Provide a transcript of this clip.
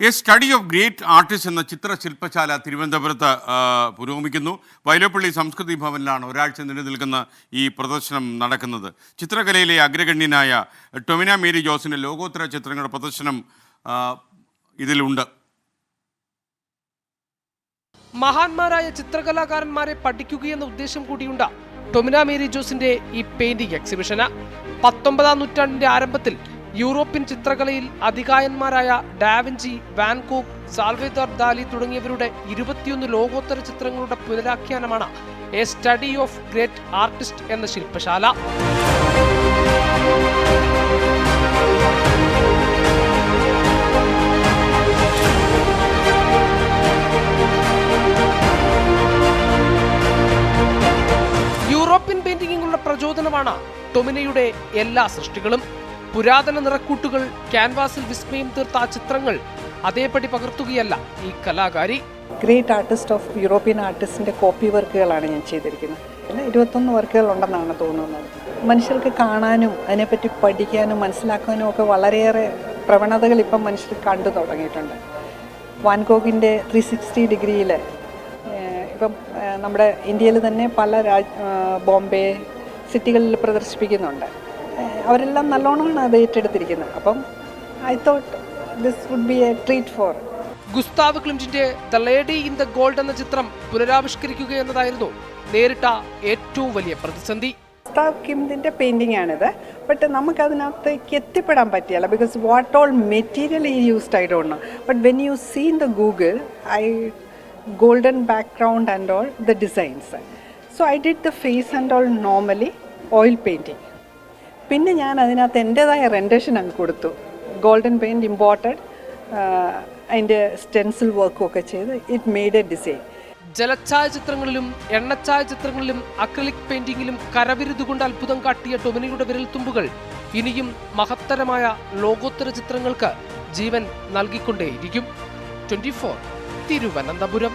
A study of great artist എന്ന ചിത്രശില്പശാല തിരുവനന്തപുരത്ത് പുരോഗമിക്കുന്നു. വൈലോപ്പള്ളി സംസ്കൃതി ഭവനിലാണ് ഒരാഴ്ച നീണ്ടു നിൽക്കുന്ന ഈ പ്രദർശനം നടക്കുന്നത്. ചിത്രകലയിലെ അഗ്രഗണ്യനായ ടൊമിന മേരി ജോസിൻ്റെ ലോകോത്തര ചിത്രങ്ങളുടെ പ്രദർശനം ഇതിലുണ്ട്. മഹാന്മാരായ ചിത്രകലാകാരന്മാരെ പഠിക്കുകയെന്ന ഉദ്ദേശം കൂടിയുണ്ട് ടൊമിന മേരി ജോസിന്റെ ഈ പെയിന്റിംഗ് എക്സിബിഷന്. 19-ാം നൂറ്റാണ്ടിന്റെ ആരംഭത്തിൽ യൂറോപ്യൻ ചിത്രകലയിൽ അതികായന്മാരായ ഡാവിഞ്ചി, വാൻകോക്ക്, സാൽവദോർ ദാലി തുടങ്ങിയവരുടെ 21 ലോകോത്തര ചിത്രങ്ങളുടെ പുനരാഖ്യാനമാണ് a study of great artist എന്ന ശില്പശാല. യൂറോപ്യൻ പെയിന്റിങ്ങുകളുടെ പ്രചോദനമാണ് ടൊമിനയുടെ എല്ലാ സൃഷ്ടികളും. പുരാതന നിറക്കൂട്ടുകൾ ക്യാൻവാസിൽ വിസ്മയം തീർത്ത ആ ചിത്രങ്ങൾ അതേപടി പകർത്തുകയല്ല ഈ കലാകാരി. ഗ്രേറ്റ് ആർട്ടിസ്റ്റ് ഓഫ് യൂറോപ്യൻ ആർട്ടിസ്റ്റിൻ്റെ കോപ്പി വർക്കുകളാണ് ഞാൻ ചെയ്തിരിക്കുന്നത്. 21 വർക്കുകൾ ഉണ്ടെന്നാണ് തോന്നുന്നത്. മനുഷ്യർക്ക് കാണാനും അതിനെപ്പറ്റി പഠിക്കാനും മനസ്സിലാക്കാനും ഒക്കെ വളരെയേറെ പ്രവണതകൾ ഇപ്പം മനുഷ്യർ കണ്ടു തുടങ്ങിയിട്ടുണ്ട്. വാൻകോക്കിൻ്റെ 360 ഡിഗ്രിയിൽ ഇപ്പം നമ്മുടെ ഇന്ത്യയിൽ തന്നെ പല ബോംബെ സിറ്റികളിൽ പ്രദർശിപ്പിക്കുന്നുണ്ട്. അവരെല്ലാം നല്ലോണമാണ് അത് ഏറ്റെടുത്തിരിക്കുന്നത്. അപ്പം I thought this would be a treat for. Gustav ക്ലിംറ്റിന്റെ the lady in the gold എന്ന ചിത്രം പുനരാവിഷ്കരിക്കുക എന്നതായിരുന്നു നേരിട്ട ഏറ്റവും വലിയ പ്രതിസന്ധി. ഗുസ്താവ് ക്ലിംറ്റിന്റെ പെയിന്റിംഗ് ആണിത്. ബട്ട് നമുക്ക് അതിനകത്തേക്ക് എത്തിപ്പെടാൻ പറ്റിയല്ല. ബിക്കോസ് വാട്ട് ഓൾ മെറ്റീരിയൽ ഈ used I don't know. But when you see in the Google golden background and all the designs. So I did the face and all normally oil painting. പിന്നെ ഞാൻ അതിനകത്ത് എൻ്റെതായ റെൻഡേഷൻ അങ്ങ് കൊടുത്തു. Golden paint imported, അതിൻ്റെ stencil വർക്കും ഒക്കെ ചെയ്ത് it made A design. ജലഛായ ചിത്രങ്ങളിലും എണ്ണച്ചായ ചിത്രങ്ങളിലും അക്രിലിക് പെയിന്റിങ്ങിലും കരവിരുതുകൊണ്ട് അത്ഭുതം കാട്ടിയ ടൊമിനയുടെ വിരൽത്തുമ്പുകൾ ഇനിയും മഹത്തരമായ ലോകോത്തര ചിത്രങ്ങൾക്ക് ജീവൻ നൽകിക്കൊണ്ടേയിരിക്കും. 24 തിരുവനന്തപുരം.